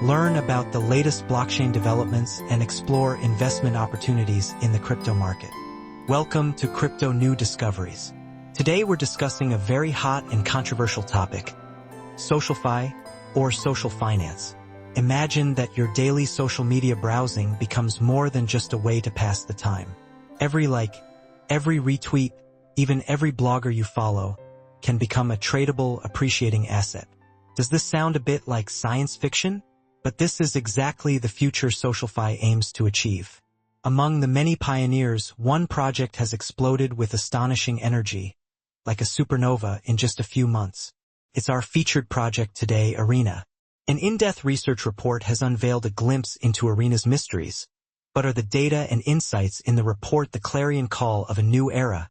Learn about the latest blockchain developments and explore investment opportunities in the crypto market. Welcome to Crypto New Discoveries. Today we're discussing a very hot and controversial topic, SocialFi or social finance. Imagine that your daily social media browsing becomes more than just a way to pass the time. Every like, every retweet, even every blogger you follow can become a tradable, appreciating asset. Does this sound a bit like science fiction? But this is exactly the future SocialFi aims to achieve. Among the many pioneers, one project has exploded with astonishing energy, like a supernova in just a few months. It's our featured project today, Arena. An in-depth research report has unveiled a glimpse into Arena's mysteries. But are the data and insights in the report the clarion call of a new era,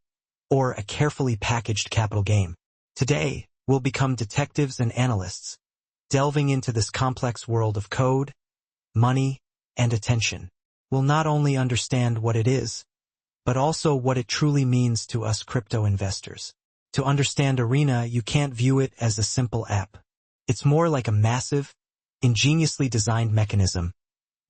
or a carefully packaged capital game? Today, we'll become detectives and analysts, delving into this complex world of code, money, and attention. We'll not only understand what it is, but also what it truly means to us crypto investors. To understand Arena, you can't view it as a simple app. It's more like a massive, ingeniously designed mechanism,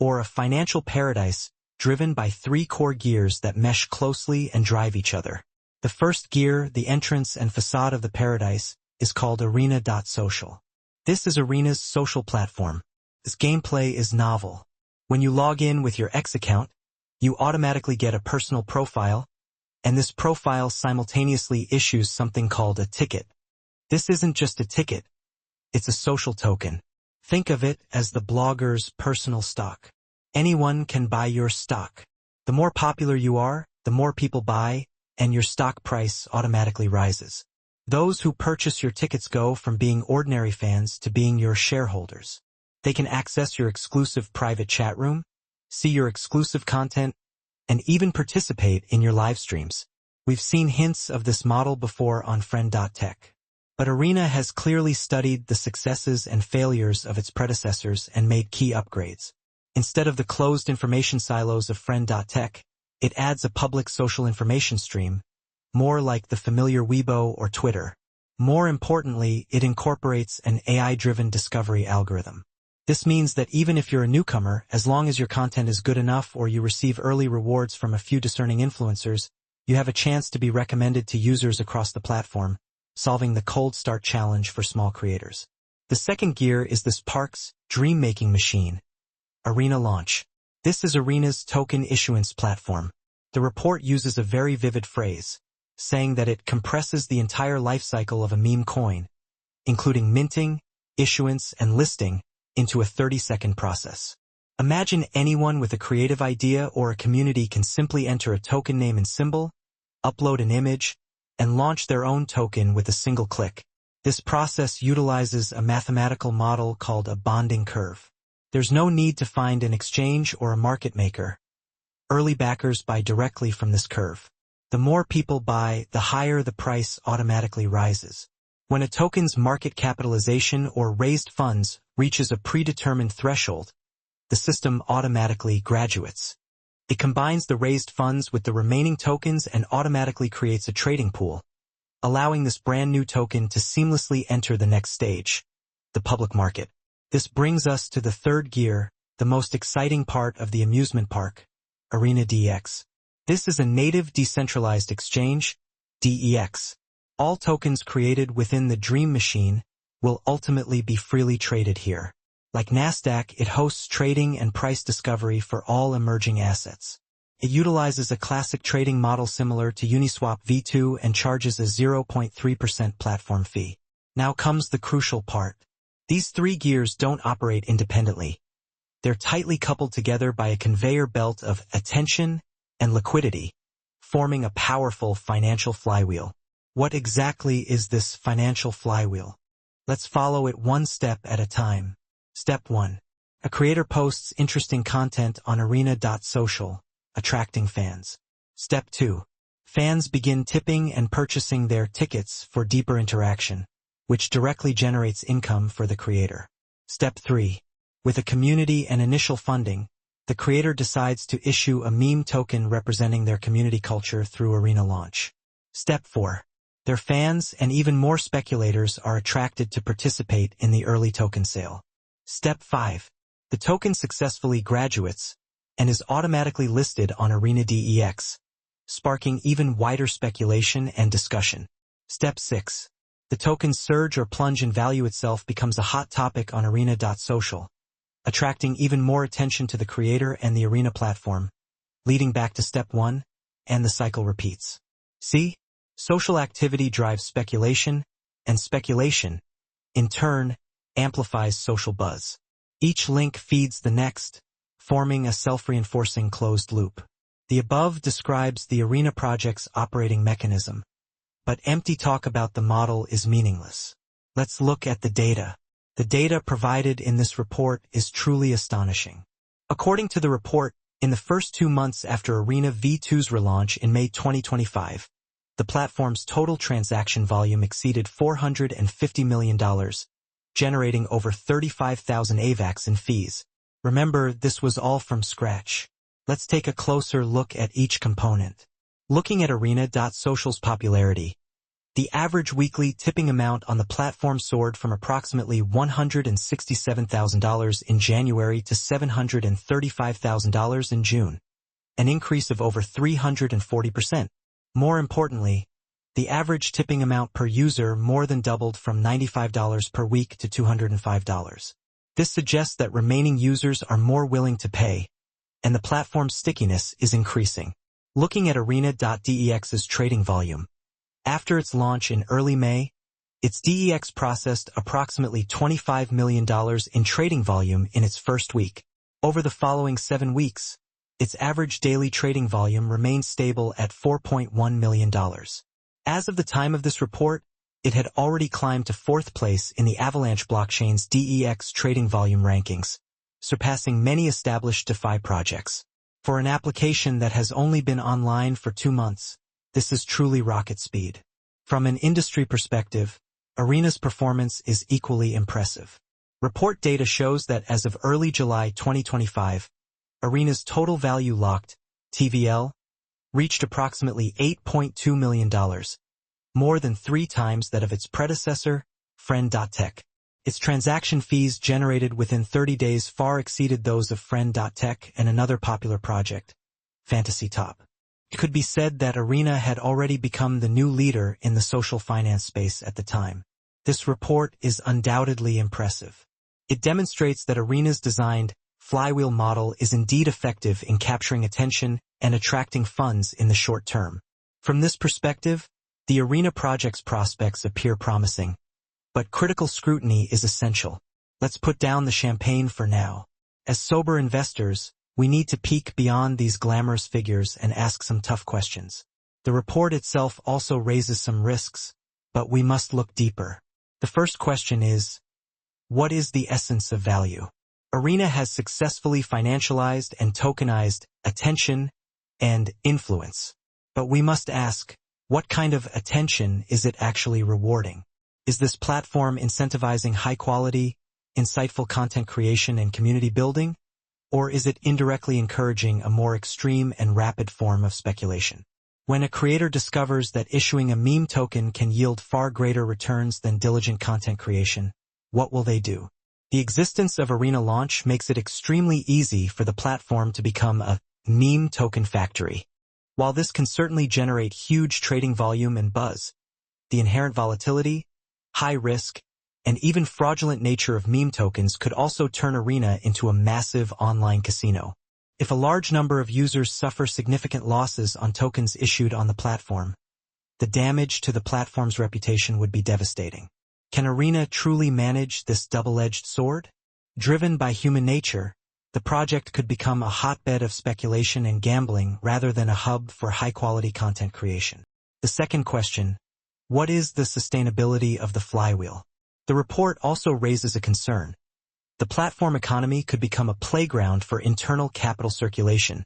or a financial paradise driven by three core gears that mesh closely and drive each other. The first gear, the entrance and facade of the paradise, is called Arena.social. This is Arena's social platform. This gameplay is novel. When you log in with your X account, you automatically get a personal profile, and this profile simultaneously issues something called a ticket. This isn't just a ticket, it's a social token. Think of it as the blogger's personal stock. Anyone can buy your stock. The more popular you are, the more people buy, and your stock price automatically rises. Those who purchase your tickets go from being ordinary fans to being your shareholders. They can access your exclusive private chat room, see your exclusive content, and even participate in your live streams. We've seen hints of this model before on Friend.tech. But Arena has clearly studied the successes and failures of its predecessors and made key upgrades. Instead of the closed information silos of Friend.tech, it adds a public social information stream, more like the familiar Weibo or Twitter. More importantly, it incorporates an AI-driven discovery algorithm. This means that even if you're a newcomer, as long as your content is good enough or you receive early rewards from a few discerning influencers, you have a chance to be recommended to users across the platform, solving the cold start challenge for small creators. The second gear is this Parks dream-making machine, Arena Launch. This is Arena's token issuance platform. The report uses a very vivid phrase, saying that it compresses the entire life cycle of a meme coin, including minting, issuance, and listing, into a 30-second process. Imagine anyone with a creative idea or a community can simply enter a token name and symbol, upload an image, and launch their own token with a single click. This process utilizes a mathematical model called a bonding curve. There's no need to find an exchange or a market maker. Early backers buy directly from this curve. The more people buy, the higher the price automatically rises. When a token's market capitalization or raised funds reaches a predetermined threshold, the system automatically graduates. It combines the raised funds with the remaining tokens and automatically creates a trading pool, allowing this brand new token to seamlessly enter the next stage, the public market. This brings us to the third gear, the most exciting part of the amusement park, Arena DX. This is a native decentralized exchange, DEX. All tokens created within the Dream Machine will ultimately be freely traded here. Like Nasdaq, it hosts trading and price discovery for all emerging assets. It utilizes a classic trading model similar to Uniswap V2 and charges a 0.3% platform fee. Now comes the crucial part. These three gears don't operate independently. They're tightly coupled together by a conveyor belt of attention and liquidity, forming a powerful financial flywheel. What exactly is this financial flywheel? Let's follow it one step at a time. Step 1. A creator posts interesting content on Arena.social, attracting fans. Step 2. Fans begin tipping and purchasing their tickets for deeper interaction, which directly generates income for the creator. Step 3. With a community and initial funding, the creator decides to issue a meme token representing their community culture through Arena Launch. Step 4. Their fans and even more speculators are attracted to participate in the early token sale. Step 5. The token successfully graduates and is automatically listed on Arena DEX, sparking even wider speculation and discussion. Step 6. The token's surge or plunge in value itself becomes a hot topic on Arena.social, attracting even more attention to the creator and the Arena platform, leading back to Step 1, and the cycle repeats. See? Social activity drives speculation, and speculation, in turn, amplifies social buzz. Each link feeds the next, forming a self-reinforcing closed loop. The above describes the Arena project's operating mechanism, but empty talk about the model is meaningless. Let's look at the data. The data provided in this report is truly astonishing. According to the report, in the first 2 months after Arena V2's relaunch in May 2025, the platform's total transaction volume exceeded $450 million, generating over 35,000 AVAX in fees. Remember, this was all from scratch. Let's take a closer look at each component. Looking at Arena.social's popularity, the average weekly tipping amount on the platform soared from approximately $167,000 in January to $735,000 in June, an increase of over 340%. More importantly, the average tipping amount per user more than doubled from $95 per week to $205. This suggests that remaining users are more willing to pay, and the platform's stickiness is increasing. Looking at Arena.dex's trading volume, after its launch in early May, its DEX processed approximately $25 million in trading volume in its first week. Over the following 7 weeks, its average daily trading volume remained stable at $4.1 million. As of the time of this report, it had already climbed to 4th place in the Avalanche blockchain's DEX trading volume rankings, surpassing many established DeFi projects. For an application that has only been online for 2 months, this is truly rocket speed. From an industry perspective, Arena's performance is equally impressive. Report data shows that as of early July 2025, Arena's total value locked, TVL, reached approximately $8.2 million, more than 3 times that of its predecessor, Friend.tech. Its transaction fees generated within 30 days far exceeded those of Friend.tech and another popular project, Fantasy Top. It could be said that Arena had already become the new leader in the social finance space at the time. This report is undoubtedly impressive. It demonstrates that Arena's designed flywheel model is indeed effective in capturing attention and attracting funds in the short term. From this perspective, the Arena project's prospects appear promising, but critical scrutiny is essential. Let's put down the champagne for now. As sober investors, we need to peek beyond these glamorous figures and ask some tough questions. The report itself also raises some risks, but we must look deeper. The first question is, what is the essence of value? Arena has successfully financialized and tokenized attention and influence. But we must ask, what kind of attention is it actually rewarding? Is this platform incentivizing high-quality, insightful content creation and community building? Or is it indirectly encouraging a more extreme and rapid form of speculation? When a creator discovers that issuing a meme token can yield far greater returns than diligent content creation, what will they do? The existence of Arena Launch makes it extremely easy for the platform to become a meme token factory. While this can certainly generate huge trading volume and buzz, the inherent volatility, high risk, and even fraudulent nature of meme tokens could also turn Arena into a massive online casino. If a large number of users suffer significant losses on tokens issued on the platform, the damage to the platform's reputation would be devastating. Can Arena truly manage this double-edged sword? Driven by human nature, the project could become a hotbed of speculation and gambling rather than a hub for high-quality content creation. The second question, what is the sustainability of the flywheel? The report also raises a concern. The platform economy could become a playground for internal capital circulation,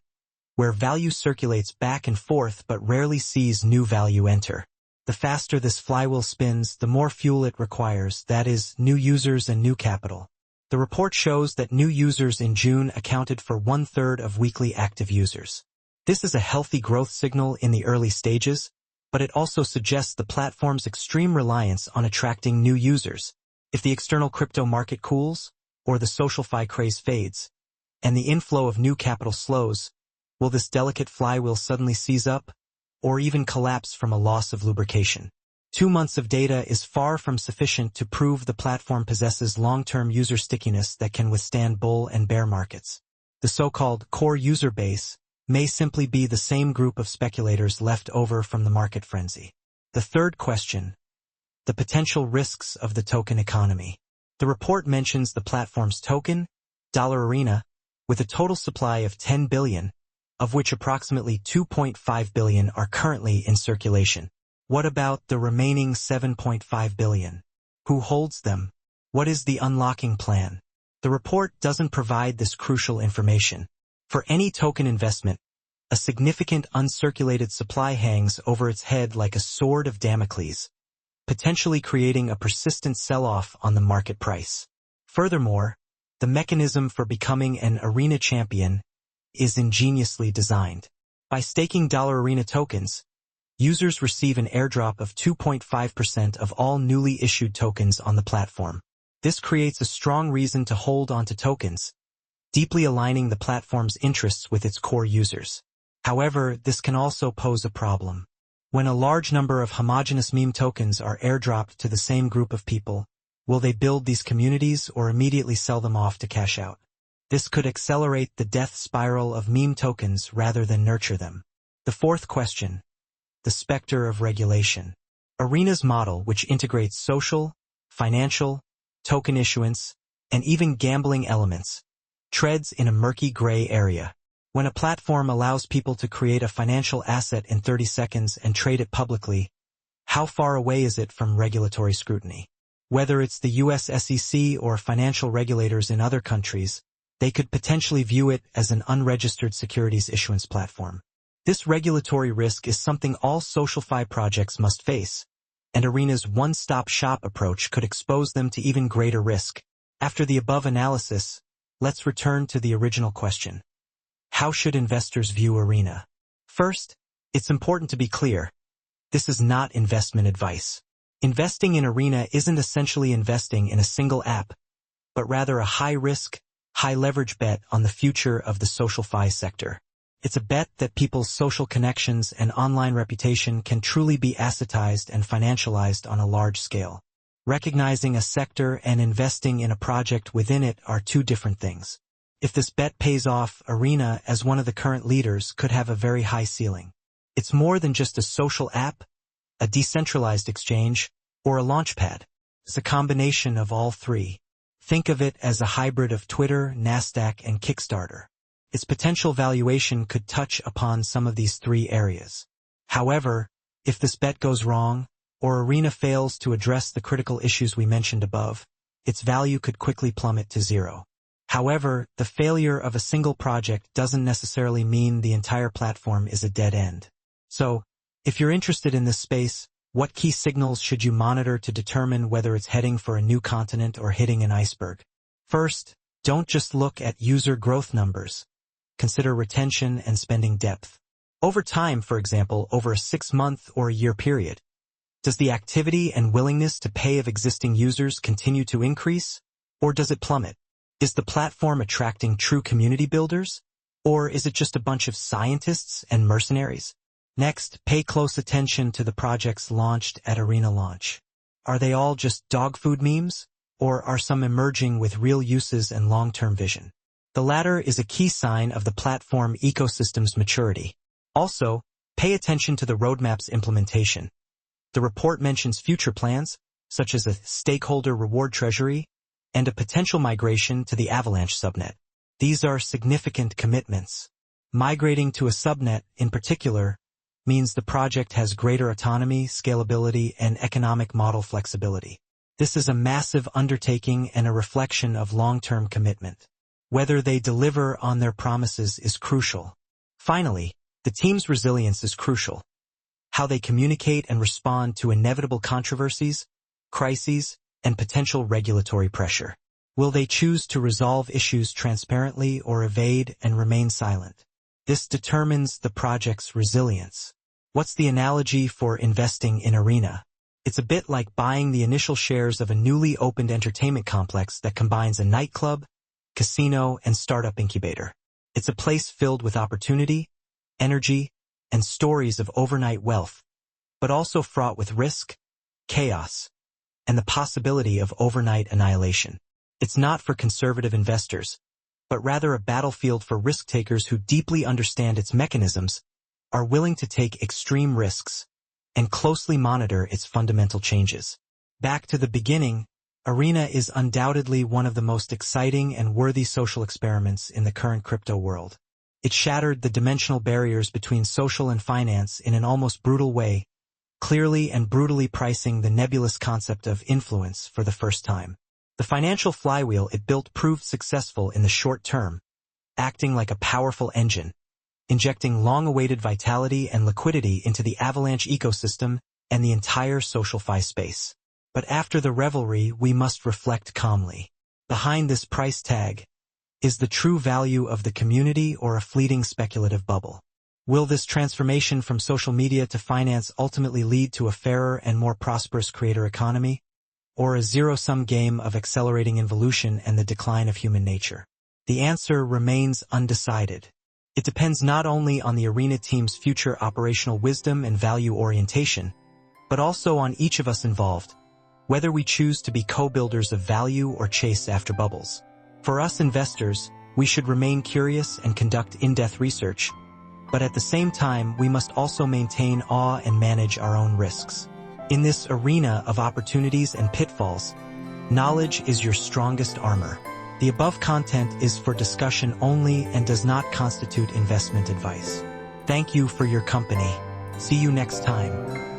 where value circulates back and forth but rarely sees new value enter. The faster this flywheel spins, the more fuel it requires, that is, new users and new capital. The report shows that new users in June accounted for 1/3 of weekly active users. This is a healthy growth signal in the early stages, but it also suggests the platform's extreme reliance on attracting new users. If the external crypto market cools, or the SocialFi craze fades, and the inflow of new capital slows, will this delicate flywheel suddenly seize up, or even collapse from a loss of lubrication? 2 months of data is far from sufficient to prove the platform possesses long-term user stickiness that can withstand bull and bear markets. The so-called core user base may simply be the same group of speculators left over from the market frenzy. The third question: the potential risks of the token economy. The report mentions the platform's token, Arena, with a total supply of 10 billion, of which approximately 2.5 billion are currently in circulation. What about the remaining 7.5 billion? Who holds them? What is the unlocking plan? The report doesn't provide this crucial information. For any token investment, a significant uncirculated supply hangs over its head like a sword of Damocles, potentially creating a persistent sell-off on the market price. Furthermore, the mechanism for becoming an Arena champion is ingeniously designed. By staking Arena tokens, users receive an airdrop of 2.5% of all newly issued tokens on the platform. This creates a strong reason to hold onto tokens, deeply aligning the platform's interests with its core users. However, this can also pose a problem. When a large number of homogeneous meme tokens are airdropped to the same group of people, will they build these communities or immediately sell them off to cash out? This could accelerate the death spiral of meme tokens rather than nurture them. The fourth question: the specter of regulation. Arena's model, which integrates social, financial, token issuance, and even gambling elements, treads in a murky gray area. When a platform allows people to create a financial asset in 30 seconds and trade it publicly, how far away is it from regulatory scrutiny? Whether it's the US SEC or financial regulators in other countries, they could potentially view it as an unregistered securities issuance platform. This regulatory risk is something all SocialFi projects must face, and Arena's one-stop-shop approach could expose them to even greater risk. After the above analysis, let's return to the original question. How should investors view Arena? First, it's important to be clear. This is not investment advice. Investing in Arena isn't essentially investing in a single app, but rather a high-risk, high-leverage bet on the future of the SocialFi sector. It's a bet that people's social connections and online reputation can truly be assetized and financialized on a large scale. Recognizing a sector and investing in a project within it are two different things. If this bet pays off, Arena, as one of the current leaders, could have a very high ceiling. It's more than just a social app, a decentralized exchange, or a launchpad. It's a combination of all three. Think of it as a hybrid of Twitter, Nasdaq, and Kickstarter. Its potential valuation could touch upon some of these three areas. However, if this bet goes wrong, or Arena fails to address the critical issues we mentioned above, its value could quickly plummet to zero. However, the failure of a single project doesn't necessarily mean the entire platform is a dead end. So, if you're interested in this space, what key signals should you monitor to determine whether it's heading for a new continent or hitting an iceberg? First, don't just look at user growth numbers. Consider retention and spending depth. Over time, for example, over a 6-month or a year period, does the activity and willingness to pay of existing users continue to increase, or does it plummet? Is the platform attracting true community builders, or is it just a bunch of scientists and mercenaries? Next, pay close attention to the projects launched at Arena launch. Are they all just dog food memes, or are some emerging with real uses and long-term vision? The latter is a key sign of the platform ecosystem's maturity. Also, pay attention to the roadmap's implementation. The report mentions future plans, such as a stakeholder reward treasury, and a potential migration to the Avalanche subnet. These are significant commitments. Migrating to a subnet, in particular, means the project has greater autonomy, scalability, and economic model flexibility. This is a massive undertaking and a reflection of long-term commitment. Whether they deliver on their promises is crucial. Finally, the team's resilience is crucial. How they communicate and respond to inevitable controversies, crises, and potential regulatory pressure. Will they choose to resolve issues transparently or evade and remain silent? This determines the project's resilience. What's the analogy for investing in Arena? It's a bit like buying the initial shares of a newly opened entertainment complex that combines a nightclub, casino, and startup incubator. It's a place filled with opportunity, energy, and stories of overnight wealth, but also fraught with risk, chaos, and the possibility of overnight annihilation. It's not for conservative investors, but rather a battlefield for risk-takers who deeply understand its mechanisms, are willing to take extreme risks, and closely monitor its fundamental changes. Back to the beginning, Arena is undoubtedly one of the most exciting and worthy social experiments in the current crypto world. It shattered the dimensional barriers between social and finance in an almost brutal way, clearly and brutally pricing the nebulous concept of influence for the first time. The financial flywheel it built proved successful in the short term, acting like a powerful engine, injecting long-awaited vitality and liquidity into the Avalanche ecosystem and the entire SocialFi space. But after the revelry, we must reflect calmly. Behind this price tag, is the true value of the community or a fleeting speculative bubble? Will this transformation from social media to finance ultimately lead to a fairer and more prosperous creator economy, or a zero-sum game of accelerating involution and the decline of human nature? The answer remains undecided. It depends not only on the Arena team's future operational wisdom and value orientation, but also on each of us involved, whether we choose to be co-builders of value or chase after bubbles. For us investors, we should remain curious and conduct in-depth research, but at the same time, we must also maintain awe and manage our own risks. In this arena of opportunities and pitfalls, knowledge is your strongest armor. The above content is for discussion only and does not constitute investment advice. Thank you for your company. See you next time.